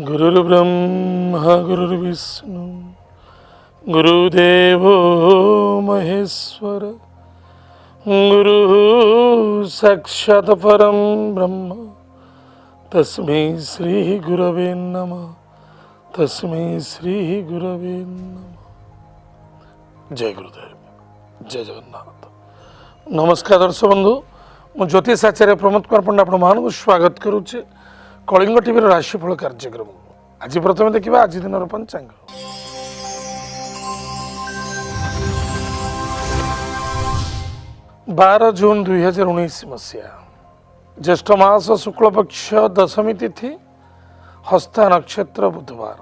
गुरुर्ब्रह्मा गुरुर्विष्णु गुरुदेवो महेश्वर गुरु साक्षात् परं ब्रह्म तस्मै श्री गुरवे नमः तस्मै श्री गुरवे नमः। जय गुरुदेव, जय जगन्नाथ। नमस्कार दर्शक बंधु, मु ज्योतिष आचार्य प्रमोद कुमार पंडा आपण मानक स्वागत करुचे कलिंग टीवी राशिफल कार्यक्रम। आज प्रथम देखा आज दिन पंचांग। 12 जून 2019 मसीहा ज्येष्ठ मास शुक्ल पक्ष दशमी तिथि हस्ता नक्षत्र बुधवार।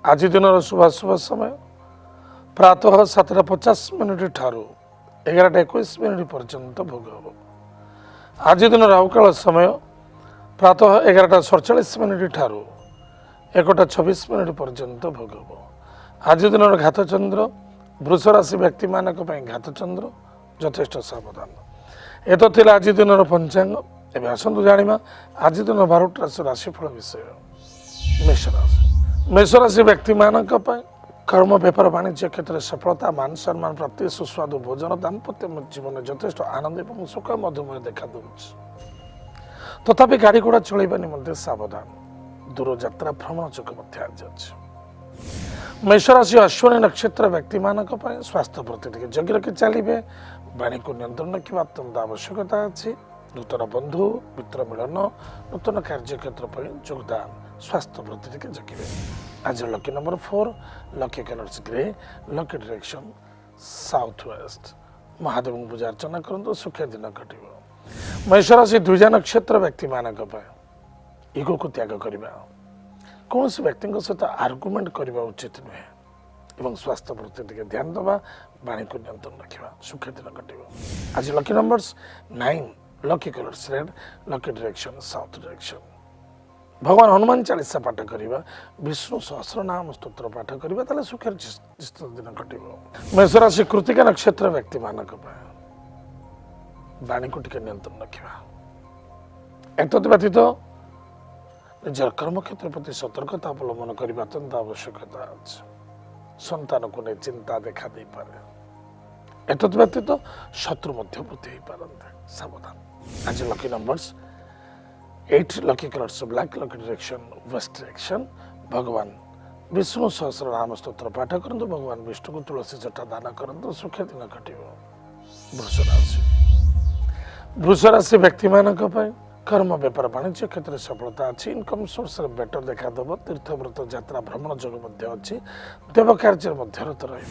आज दिन शुभाशुभ समय प्रातः 7:50 ठारू 11:21 पर्यंत भोग हो। आज दिन राहुकाल समय प्रातः 11:47 ठारू 1:26 पर्यंत भोग हो। आज दिन घात चंद्र वृष राशि व्यक्ति मानक घात चंद्र यथेष्ट सावधान। एत आज दिन पंचांग। एवं आसतु जाना आज दिन 12टी राशि राशिफल विषय। मेष राशि व्यक्ति मानक कर्म व्यापार वाणिज्य क्षेत्र में सफलता मान सम्मान प्राप्ति सुस्वादु भोजन दाम्पत्य जीवन यथेष्ट आनंद और सुख मधुमेह देखा दूसरी। तथापि गाड़ी घोड़ा चलवा निमंते सावधान। दूर यात्रा भ्रमण जोग आज अच्छे। मेष राशि अश्विनी नक्षत्र व्यक्ति मानक स्वास्थ्य प्रति जगि रखी चलिए। वाणी को नियंत्रण रखा अत्यंत आवश्यकता अच्छी। नूतन बंधु मित्र मिलन नूतन कार्यक्षेत्र योगदान स्वास्थ्य प्रति जगिए। आज lucky number 4 lucky colours grey lucky direction south west. Mahadev पूजा अर्चना करूँ सुखी दिन कट। मेष राशि द्विजा नक्षत्र व्यक्ति मानक इगो को त्याग करने कौन व्यक्ति सहित आर्गुमेंट करने उचित नुहे और स्वास्थ्य प्रति ध्यान देवा। वाणी को नियंत्रण रखा सुखी दिन कट। आज lucky numbers 9 lucky colours red lucky direction south direction. भगवान हनुमान चालीसा पाठ करवा विष्णु सहस्रनाम स्तोत्र पाठ करवा ताले सुखर दिन कट। मेष राशि कृतिका नक्षत्र व्यक्ति मानक वाणी को टिके नियंत्रण रखा। एत व्यतीत निजर कर्मक्षेत्र प्रति सतर्कता अवलंबन करने अत्यंत आवश्यकता अच्छे। संतान को नहीं चिंता देखा दे पारे। एत व्यतीत शत्रु वृद्धि हो पारते सावधान। आज lucky numbers 8 lucky colours black lucky direction west direction. भगवान विष्णु सहस्रनाम स्तोत्र पाठ करूँ। भगवान विष्णु को तुलसी जटा दान करूँ सुखी दिन कट। वृष राशि व्यक्ति मानक कर्म व्यापार वाणिज्य क्षेत्र में सफलता अच्छी। इनकम सोर्स बेटर देखा देव। तीर्थव्रत यात्रा भ्रमण जोग अच्छी। देव कार्य रत रहे।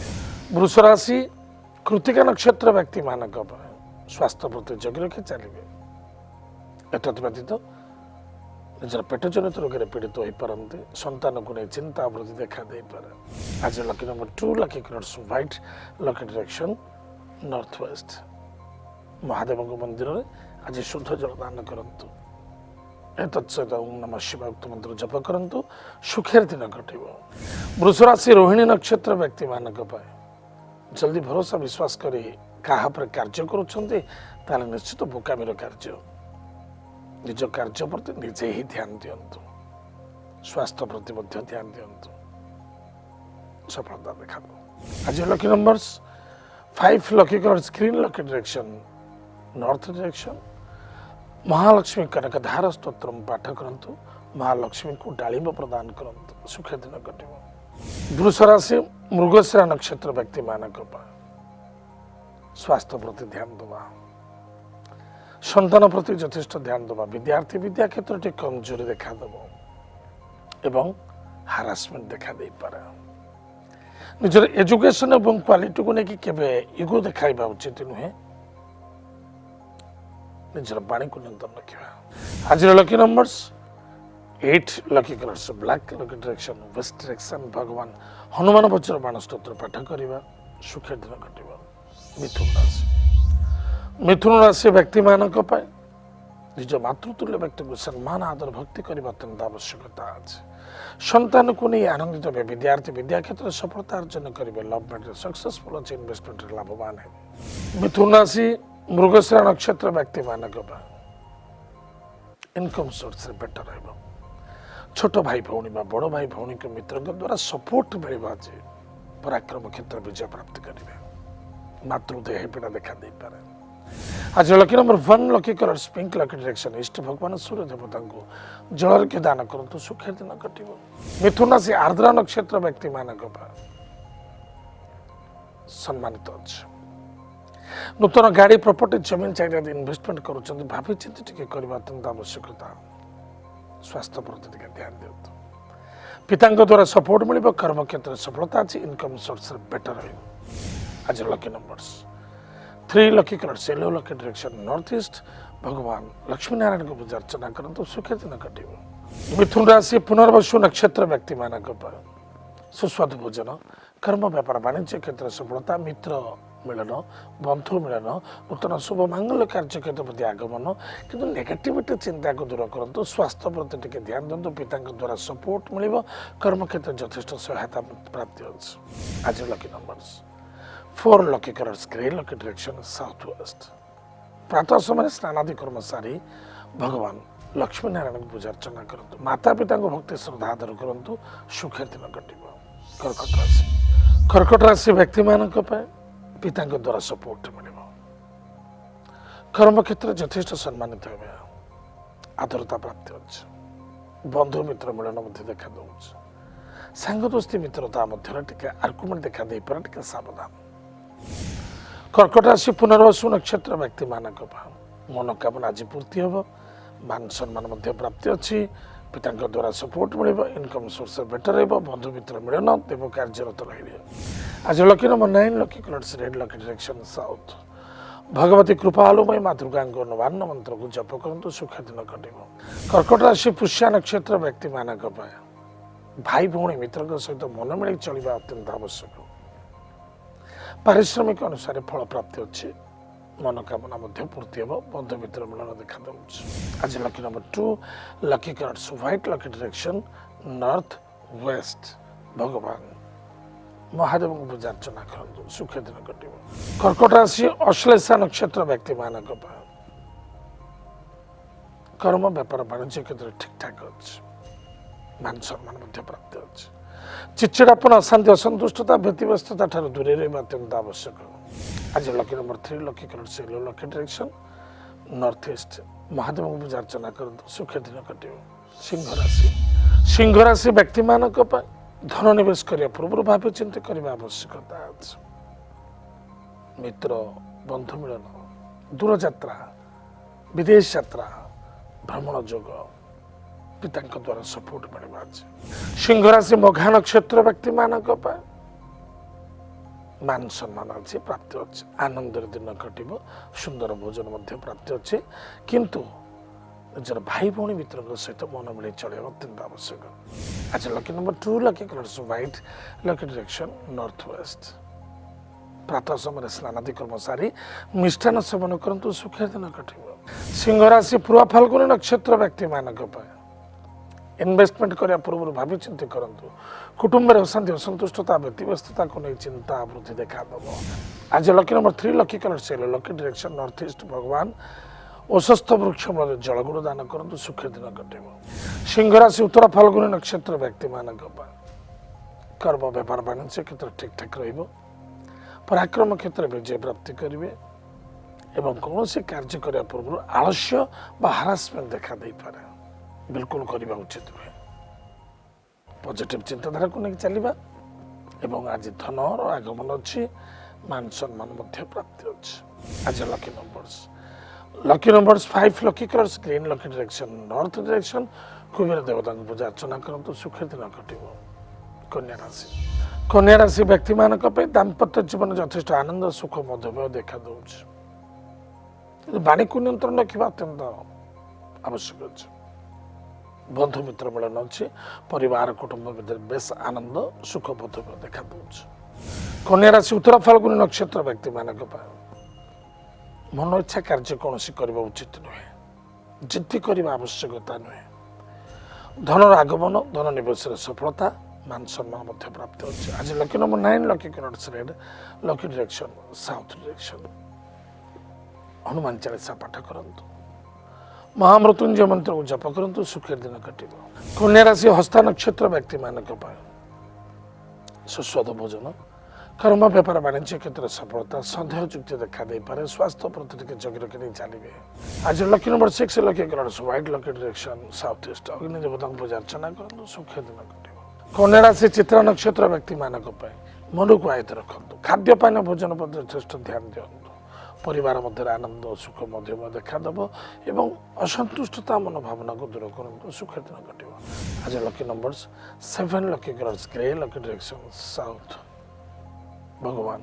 वृष राशि कृतिका नक्षत्र व्यक्ति मानक स्वास्थ्य प्रति जगि रखी चलिए। एत व्यतीत निजर पेट जनित रोग पीड़ित हो पारते। संतान को नहीं चिंता वृद्धि देखा दे पारे। आज lucky number 2 lucky colours white lucky direction north waste. Mahadev मंदिर में आज शुद्ध जल दान करूँ। तत्सहित ओम नमः शिवाय उक्त मंत्र जप करूँ सुखेर दिन कट। वृष राशि रोहिणी नक्षत्र व्यक्ति मानक जल्दी भरोसा विश्वास कर क्या कार्य कर निश्चित बोकामीर कार्य। निज कार्य प्रति निजे ही ध्यान दिंतु। स्वास्थ्य प्रति ध्यान दिंतु सफलता देखा। आज lucky numbers 5 lucky colours green lucky direction north direction. Mahalakshmi Kanakadhara स्तोत्र पाठ करूँ। महालक्ष्मी को डालिंब प्रदान करूँ सुखी दिन कट। वृष राशि मृगशिरा नक्षत्र व्यक्ति मानक स्वास्थ्य प्रति ध्यान देवा। संतान प्रति यथेष्ट ध्यान देवा। विद्यार्थी विद्या क्षेत्र टी कमजोरी देखा देव एवं हारासमेंट देखा दे पारे। निजर एजुकेशन और क्वालिटी को लेकिन केबे इगो देखाइबा उचित नुहे। निजर वाणी को नियंत्रण रखा। आज lucky numbers 8 lucky colours black lucky direction west direction. भगवान हनुमान वज्र बाण स्तोत्र पाठ करवा सुखी दिन कट। मिथुन राशि व्यक्ति मानक निज मातृतुल्य व्यक्ति को सम्मान आदर भक्ति करने अत्यंत आवश्यकता अच्छे। संतान को नहीं आनंदित हे। विद्यार्थी विद्या क्षेत्र में सफलता अर्जन करेंगे। लव मैरिज सक्सेसफुल अच्छे। इन्वेस्टमेंट लाभवान है। मिथुन राशि मृगशिरा नक्षत्र व्यक्ति मानक इनकम सोर्स बेटर रहा। छोट भाई भौणी बड़ भाई भौणी मित्र द्वारा सपोर्ट मिल आज पराक्रम क्षेत्र विजय प्राप्त करेंगे मातृदेह पीड़ा देखा दे पारे आज lucky number 1 lucky colours pink lucky direction इष्ट भगवान सूर्य देवता को जलर्घ्य दान करंतु सुखे दिन कटिबो मिथुन राशि आर्द्रा नक्षत्र व्यक्ति मानक सम्मानित अछि नूतन गाड़ी प्रॉपर्टी जमीन चाहिए इन्वेस्टमेंट करूछन भाभी चिंती टिके करबा अत्यंत आवश्यकता स्वास्थ्य प्रति टिके ध्यान दियंतु पिता द्वारा सपोर्ट मिलिबो कर्म क्षेत्र सफलता अछि इनकम सोर्स बेटर रहइबो आज lucky numbers 3 lucky colours yellow lucky direction north east भगवान लक्ष्मी नारायण को पूजा अर्चना करंतु सुखे दिन कटिबो मिथुन राशि पुनर्वसु नक्षत्र व्यक्ति मानक सुस्वादु भोजन कर्म व्यापार वाणिज्य क्षेत्र सफलता मित्र मिलन बंधु मिलन नूतन शुभ मांगल्य कार्य क्षेत्र प्रति आगमन किंतु नेगेटिविटी चिंता को दूर करंतु स्वास्थ्य प्रति टिके ध्यान दियंतु पिता द्वारा सपोर्ट मिलिबो कर्म क्षेत्र यथेष्ट सहायता प्राप्ति अछि आज lucky numbers 4 lucky colours grey lucky direction south waste प्रातः समय स्नानादि कर्म सारी भगवान लक्ष्मी नारायण को पूजा अर्चना करंतु माता पिता को भक्ति श्रद्धा आदर करंतु सुखे दिन कटिबो कर्कट राशि व्यक्ति मानक पिता द्वारा सपोर्ट मिल कर्म क्षेत्र यथेष्ट सम्मानित हे आदरता प्राप्ति अच्छे बंधु मित्र मिलन देखा दूसरी सांग दोस्ती मित्रता मध्य आर्गुमेंट देखा दे पारे सावधान कर्कट राशि पुनर्वसु नक्षत्र व्यक्ति मानक मनोकामना आज पूर्ति हम मान सम्मान प्राप्ति अच्छी पिता द्वारा सपोर्ट मिल इनकम सोर्स बेटर हो बंधु मित्र मिलन देव कार्यरत रही आज lucky number 9 lucky colours red lucky direction south Bhagwati कृपालुमय माँ दुर्गा नवान्न मंत्र को जप करंतु सुख दिन कटिबो कर्कट राशि पुष्या नक्षत्र व्यक्ति मानक भाई भौणी मित्र सहित मन मिल चलवा अत्यंत आवश्यक पारिश्रमिक अनुसार फल प्राप्ति अच्छी मनोकामना पूर्ति हम बंधु मित्र मिलन देखा दूसरी आज lucky number 2 lucky colours white lucky direction north waste भगवान महादेव को पूजा अर्चना करंतु सुखे दिन कटिबो कर्कट राशि अश्लेषा नक्षत्र व्यक्ति मानक कर्म व्यापार वाणिज्य क्षेत्र ठीक ठाक अच्छे मान सम्मान प्राप्ति अच्छे चिड़चिड़ापन अशांति असंतुष्टता व्यतिव्यस्तता ठार दूरे रहिबा अत्यंत आवश्यक आज lucky number 3 lucky colours yellow lucky direction north east Mahadev को पूजा अर्चना करंतु सुखे दिन कटिबो सिंह राशि व्यक्ति मानक धन निवेश करने पूर्व भाव चिंता करने आवश्यकता मित्र बंधु मिलन दूर यात्रा विदेश यात्रा भ्रमण जोग पिता द्वारा सपोर्ट मिल सिंह राशि मघा नक्षत्र व्यक्ति मानक मान सम्मान अच्छे प्राप्ति अच्छे आनंद दिन कटिब सुंदर भोजन प्राप्ति अच्छे किंतु निजर भाई भौणी मित्र सहित मन मिल चलवा अत्यंत आवश्यक आज lucky number 2 lucky colours white lucky direction north waste प्रातः समय स्नानादि कर्म सारी मिष्ठान सेवन करंतु सुखे दिन कटिब सिंह राशि पूर्व फाल्गुनी नक्षत्र व्यक्ति मानक इन्वेस्टमेंट करने पूर्व भावी चिंता करंतु कुटुंब अशांति असंतुष्टता व्यतिव्यस्तता को नहीं चिंता वृद्धि देखा दब आज lucky number 3 lucky colours yellow lucky direction north east भगवान ओषस्थ वृक्ष मूल जलगुड़ दान करंतु सुखे दिन कटिब सिंह राशि उत्तर फाल्गुनी नक्षत्र व्यक्ति मानक कर्म व्यापार वाणिज्य क्षेत्र ठीक ठाक रहिबो पराक्रम क्षेत्र विजय प्राप्ति करेंगे एवं कौन से कार्य करने पूर्व आलस्य बा हारासमेंट देखा दे पारे बिल्कुल करने उचित नुहे पॉजिटिव चिंताधारा को नहीं चलवा एवं आज धन आगमन अच्छी मान सम्मान प्राप्ति अच्छे आज lucky numbers 5 lucky colours green lucky direction north direction Kuber देवता को पूजा अर्चना करंतु सुखे दिन कटिबो कन्या राशि व्यक्ति मानक दाम्पत्य जीवन यथेष्ट आनंद सुख मधुमेह देखा दूसरी वाणी को नियंत्रण रखा अत्यंत आवश्यक अच्छे बंधु मित्र मिलन अच्छे परिवार कुटुंब मध्य बेस आनंद सुख मधुमेह देखा दूसरी कन्या राशि उत्तर फाल्गुनी नक्षत्र व्यक्ति मानक मन इच्छा कार्य कौन करने उचित नुहे जिद्दी करने आवश्यकता नुहे धन आगमन धन निवेश सफलता मान सम्मान प्राप्त अच्छे आज lucky number 9 lucky colours red lucky direction south direction Hanuman Chalisa पाठ करंतु महामृत्युंजय मंत्र को जप करंतु सुखर दिन कटिब। कन्या राशि हस्ता नक्षत्र व्यक्ति मानक सुस्वादु भोजन कर्म व्यापार वाणिज्य क्षेत्र सफलता सन्देह युक्ति देखा दे पारे स्वास्थ्य प्रति टिके जगी रखि चलिए। आज lucky number 6 lucky colours white lucky direction south east अग्नि देवता पूजा अर्चना करंतु सुखर दिन कटिब। कन्या राशि चित्रा नक्षत्र व्यक्ति मानक मन को आयत रखु खाद्यपान भोजन पर यथेष्ट ध्यान दिंतु परिवार मध्य आनंद सुख मध्यम देखादेव एवं असंतुष्टता मनोभावना को दूर करंतु सुखर दिन कटिब। आज lucky numbers 7 lucky colours grey lucky direction south भगवान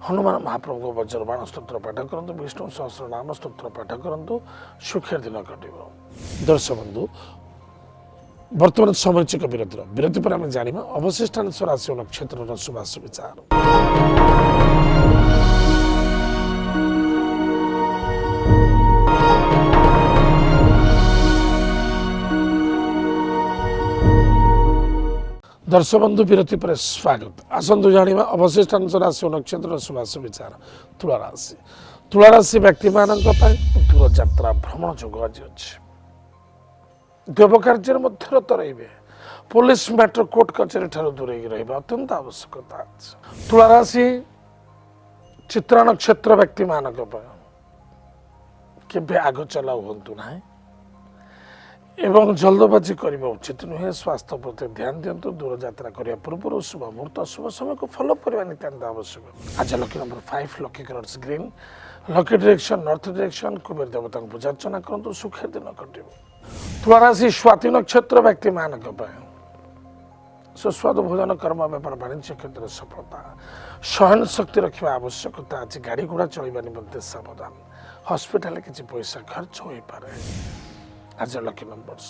हनुमान महाप्रभु को वज्रबाण स्तोत्र पाठ करंतु विष्णु सहस्र नाम स्तोत्र पाठ करंतु सुखर दिन कटिब। दर्शक बंधु वर्तमान सामयिक विरति पर आम जाना अवशिष्टांश राशि नक्षत्र शुभाशु विचार। दर्शक बंधु विरति पर स्वागत। आसतु जाना अवशिष्टांश राशि नक्षत्र शुभाशु विचार। तुला राशि व्यक्ति मान दूर यात्रा भ्रमण जोग आज अच्छी देव कार्य रत रे पुलिस मैटर कोर्ट कचेरी दूरे रहा अत्यंत आवश्यकता। तुला राशि चित्रा नक्षत्र व्यक्ति मानक केबे आग चला हूँ ना एवं जल्दबाजी करने उचित नुहे। स्वास्थ्य प्रति ध्यान दिंतु दूर यात्रा करने पूर्व शुभ मुहूर्त शुभ समय को फॉलो करने नितांत आवश्यक। आज lucky number 5 lucky colours green lucky direction north direction Kuber देवता पूजा अर्चना करंतु सुखर दिन कटिब। तुला राशि स्वाति नक्षत्र व्यक्ति मानक सुस्वादु भोजन कर्म व्यापार वाणिज्य क्षेत्र सफलता सहन शक्ति रखा आवश्यकता। आज गाड़ी घोड़ा चलवा निमंते सावधान हॉस्पिटल किसी पैसा खर्च हो पारे। आज lucky numbers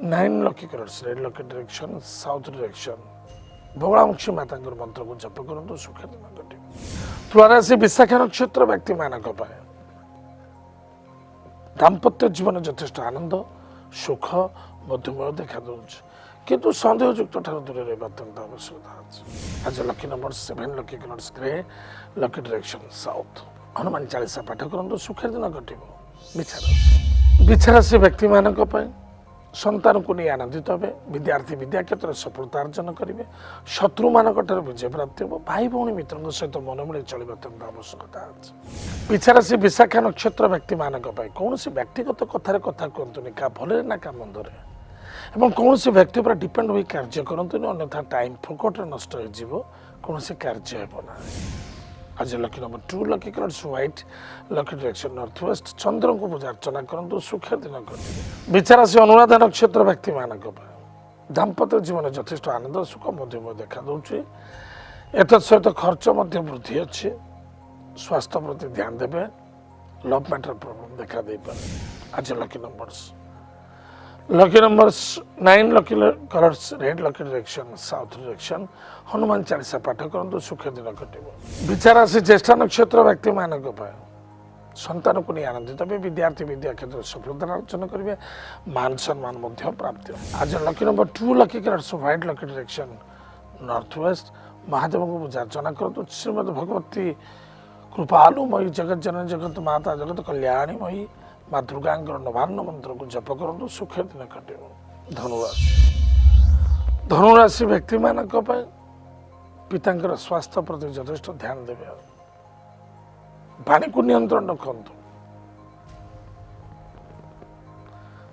9 lucky colours red lucky direction south direction Baglamukhi माता मंत्र को जप करंतु सुखर दिन कटिब। तुला राशि विशाखा नक्षत्र व्यक्ति मानक दाम्पत्य जीवन यथेष्ट आनंद सुख मधुमेह देखा दूसरे किंतु सन्देह युक्त दूर रहा अत्यंत आवश्यकता। आज lucky number 7 lucky colours grey lucky direction south Hanuman Chalisa पाठ करंतु सुखर दिन कटिब। बिछाराशि व्यक्ति मानक संतान को नहीं आनंदित हे विद्यार्थी विद्या क्षेत्र सफलता अर्जन करेंगे शत्रु मान विजय प्राप्ति हो भाई भौणी मित्रों सहित मन मिले चलने अत्यंत आवश्यकता। बिछाराशि विशाखा नक्षत्र व्यक्ति मानक कौन व्यक्तिगत कथार कथा कहतुनि क्या भल ना क्या मंदर एवं कौन व्यक्ति पर डिपेंड हो कार्य करतुनि अन्यथा टाइम फोकट नष्ट हो कौन कार्य हेना। आज lucky number 2 lucky colours white lucky direction north west Chandra को पूजा अर्चना करंतु सुखर दिन कटिब। बिछाराशि अनुराधा नक्षत्र व्यक्ति मानक दाम्पत्य जीवन यथेष्ट आनंद सुख मध्यम देखा दूसरी एत सहित खर्च वृद्धि अच्छी स्वास्थ्य प्रति ध्यान देवे लव मैटर प्रॉब्लम देखा दे पारे। आज lucky numbers 9 lucky colours red lucky direction south direction Hanuman Chalisa पाठ करंतु सुखर दिन कटिब। बिछाराशि ज्येष्ठ नक्षत्र व्यक्ति मानक संतान को नहीं आनंदित हे विद्यार्थी विद्या क्षेत्र सफलता अर्जन करेंगे मान सम्मान प्राप्त। आज lucky number 2 lucky colours white lucky direction north waste Mahadev को पूजा अर्चना करंतु श्रीमद भगवती कृपालुमयी जगत जननी जगत माता जगत कल्याणीमयी माँ दुर्गा नवान्न मंत्र को जप करंतु सुखर दिन कटिब। धनुराशि व्यक्ति मानक पिता स्वास्थ्य प्रति यथेष्ट ध्यान देवे पानी को नियंत्रण रखु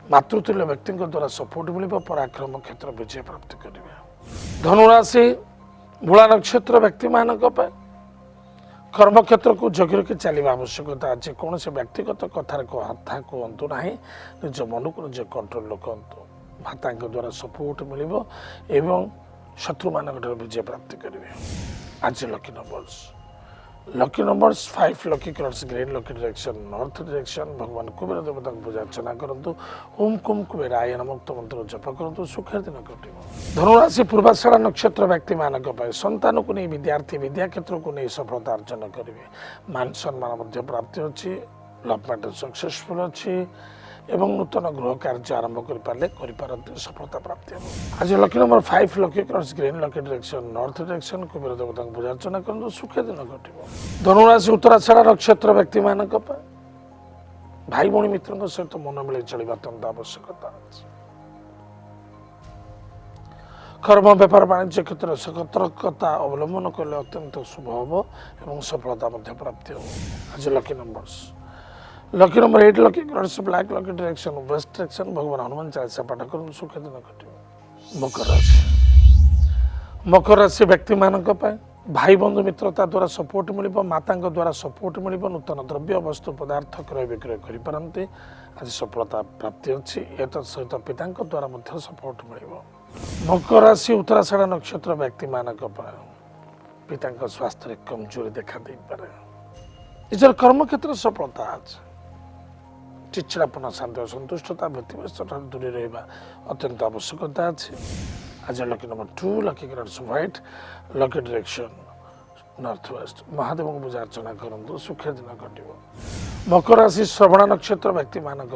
मातृतुल्य व्यक्ति द्वारा सपोर्ट मिल पराक्रम क्षेत्र विजय प्राप्त करेंगे। धनुराशि मूला नक्षत्र व्यक्ति मानक कर्म क्षेत्र को जगी रखी चलने आवश्यकता। आज कौन से व्यक्तिगत कथार कथा कहतु ना निज मन को निज कंट्रोल रखु माता द्वारा सपोर्ट मिल एवं शत्रु मान विजय प्राप्त करेंगे। आज lucky numbers 5 lucky colours green lucky direction north direction भगवान कुबेर देवता पूजा अर्चना करंतु ओम कुम कुबेराय नमः मंत्र जप करंतु सुखर दिन कटिब। धनुराशि पूर्वाषाढ़ नक्षत्र व्यक्ति मानक संतान को नहीं विद्यार्थी विद्या क्षेत्र को नहीं सफलता अर्जन करेंगे मान सम्मान प्राप्ति अच्छी लव मैटर सक्सेसफुल अच्छी एवं नूतन गृह कार्य आरंभ कर सफलता प्राप्ति। आज lucky number 5 lucky colours green lucky direction north direction Kuber देवता पूजा अर्चना करंतु सुखर दिन कटिब। धनुराशि उत्तराषाढ़ नक्षत्र व्यक्ति मानक भाई भौणी मित्रों सहित मन मिले चलवा अत्यंत आवश्यकता अछि। कर्म व्यापार वाणिज्य क्षेत्र में सतर्कता अवलंबन कले अत्यंत शुभ हम और सफलता प्राप्ति हो। आज lucky numbers 8 lucky colours black lucky direction west direction भगवान हनुमान चालीसा पाठ कर सुख दिन घटे। मकर राशि व्यक्ति मानक भाई बंधु मित्रता द्वारा सपोर्ट मिल माता द्वारा सपोर्ट मिल नूतन द्रव्य वस्तु पदार्थ क्रय विक्रय करें। आज सफलता प्राप्ति अच्छी सहित पिता द्वारा सपोर्ट मिल। मकर राशि उत्तराषाढ़ नक्षत्र व्यक्ति मानक पिता स्वास्थ्य कमजोरी देखा दे पारे। निजर कर्म क्षेत्र सफलता आज चिड़चिड़ापन शांति असंतुष्टता व्यक्तिवेश दूरी रहा अत्यंत आवश्यकता अच्छी। आज lucky number 2 lucky colours white lucky direction north waste Mahadev को पूजा अर्चना करूँ सुखी दिन घटे। मकर राशि श्रवण नक्षत्र व्यक्ति मानक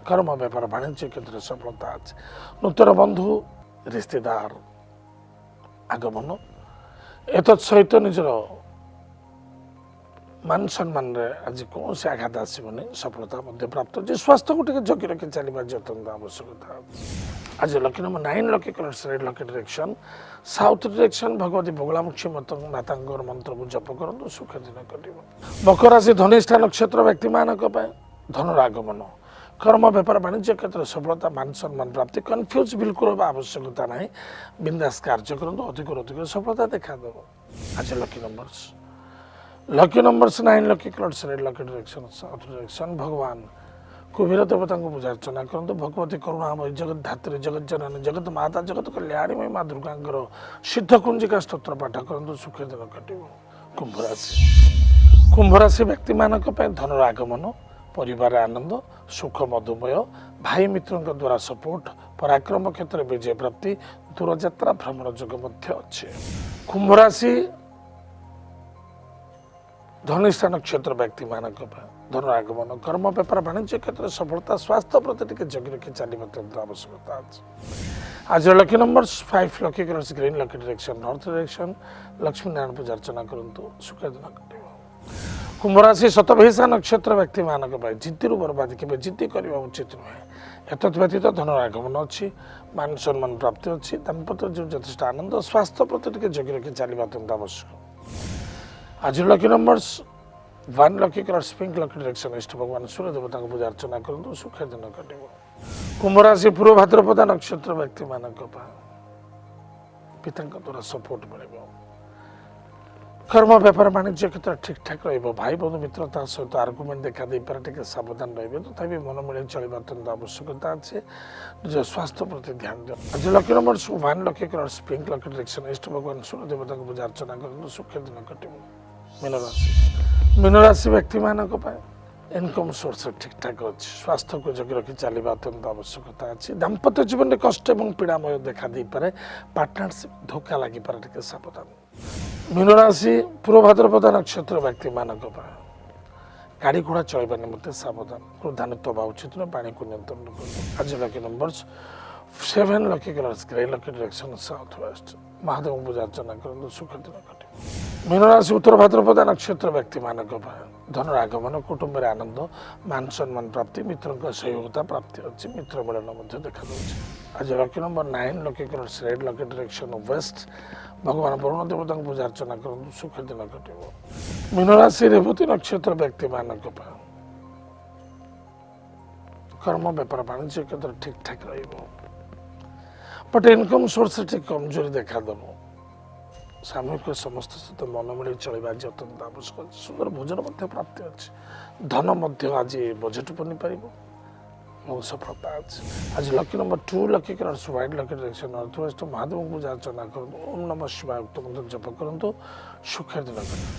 कर्म व्यापार वाणिज्य क्षेत्र सफलता आज नूतन बंधु रिश्तेदार आगमन सहित निजर मान सम्मान आज कौन से आघात आसबनी सफलता प्राप्त हो। स्वास्थ्य को जगि रखी चलवा अत्यंत आवश्यकता। आज lucky number 9 lucky colours red lucky direction south direction Bhagwati Baglamukhi माता मंत्र को जप करूँ सुख दिन कटे। मकर राशि धनिष्ठा नक्षत्र व्यक्ति मानक धनर आगमन कर्म व्यापार वाणिज्य क्षेत्र सफलता मान सम्मान प्राप्ति कन्फ्यूज बिल्कुल होगा आवश्यकता ना बिंदास कार्य करूँ अधिक सफलता देखा दे। आज lucky numbers 9 lucky colours red lucky direction south direction भगवान कुबेर देवता को पूजा अर्चना करूँ भगवती करुणामयी जगत धात्री जगत जननी जगत माता जगत कल्याणी माँ दुर्गा सिद्ध कुंजिका स्तोत्र पाठ करूँ सुखी दिन कटे। कुंभ राशि व्यक्ति मानक धनर आगमन परिवार आनंद सुख मधुमय भाई मित्रों द्वारा सपोर्ट पराक्रम क्षेत्र में विजय प्राप्ति दूरयात्रा भ्रमण जोग अच्छे। कुंभ राशि धनिष्ठा नक्षत्र व्यक्ति मानक धन आगमन कर्म व्यापार वाणिज्य क्षेत्र सफलता स्वास्थ्य प्रति जगि रखी चलने अत्यंत आवश्यकता। आज lucky numbers 5 lucky colours green lucky direction north direction Lakshmi Narayan पूजा अर्चना करूँ सुख दिन कटे। कुंभ राशि शतभिषा नक्षत्र व्यक्ति मानक जिद्दी बर्बाद के जिद्दी करने उचित नुहे। एतद व्यतीत धन आगमन अच्छी मान सम्मान प्राप्ति अच्छी दाम्पत्य जीवन यथेष आनंद स्वास्थ्य प्रति जगि रखी चलने अत्यंत आवश्यक। आज lucky numbers 1 lucky colours pink lucky direction इष्ट भगवान सूर्य देवता को पूजा अर्चना करूँ सुख दिन कटे। कुंभ राशि पूर्व भाद्रपद नक्षत्र व्यक्ति मानक पिता द्वारा सपोर्ट मिल कर्म व्यापार वाणिज्य क्षेत्र ठीक ठाक भाई बंधु मित्रता सहित आर्गुमेंट देखा दे पारे टे सावधान रे तथापि मन मिले चलवा अत्यंत आवश्यकता अच्छे। निज स्वास्थ्य प्रति ध्यान दियो। आज lucky number 1 lucky colours pink lucky direction इष्ट भगवान सूर्य देवता को पूजा अर्चना करूँ सुख दिन कटे। मीन राशि व्यक्ति मानक इनकम सोर्स ठीक ठाक अच्छी स्वास्थ्य को जगि रखी चलवा अत्यंत आवश्यकता अच्छी। दाम्पत्य जीवन में कष्ट और पीड़ामय देखा दे पारे पार्टनरशिप धोखा लगी पारे टे सावधान। मीन राशि पूर्व भाद्रपद नक्षत्र व्यक्ति मानक गाड़ी घोड़ा चलवा निमंते सावधान क्रोधान्वित हवा उचित न पानी को नियंत्रण कर। आज lucky numbers 7 lucky colours grey lucky direction south west Mahadev पूजा अर्चना करूँ सुख दिन कटे। मीन राशि उत्तर भाद्रपद नक्षत्र व्यक्ति मानक धन आगमन कुटुंब आनंद मान सम्मान प्राप्ति मित्रों सहयोगिता प्राप्ति अच्छी मित्र मिलन देखा दूसरी। आज lucky number 9 lucky colours red lucky direction waste भगवान वरुण देवता को पूजा अर्चना करूँ सुख दिन कटे। मीन राशि रेवती नक्षत्र व्यक्ति मानक कर्म व्यापार वाणिज्य क्षेत्र ठीक ठाक बट इनकम सोर्स ठीक कमजोरी देखा दब। सामूहिक समस्त सहित मन मिले चलवा आज अत्यंत आवश्यक। सुंदर भोजन प्राप्ति अच्छी धन आज बजेट बनी पार बहुत सफलता अच्छी। आज lucky number 2 lucky colours white lucky direction north waste Mahadev को पूजा अर्चना करूँ ओम नमः शिवाय उक्त मंत्र जप करूँ सुख दिन।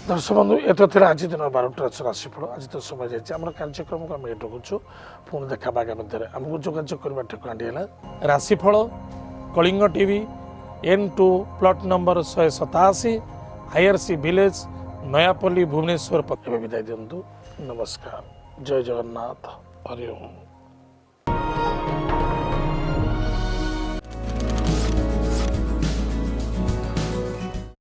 दर्शक बंधु ये आज दिन 12टा राशिफल आज तो समय जाइए आम कार्यक्रम को आम ये रखुचु पुणी देखा मध्य आमको जोगाजोग करवा ठेकाटी है राशिफल Kalinga TV N2 plot number 187 IRC village Nayapalli Bhubaneswar पत्र विदाय दिंतु। नमस्कार जय जगन्नाथ हरि ओम।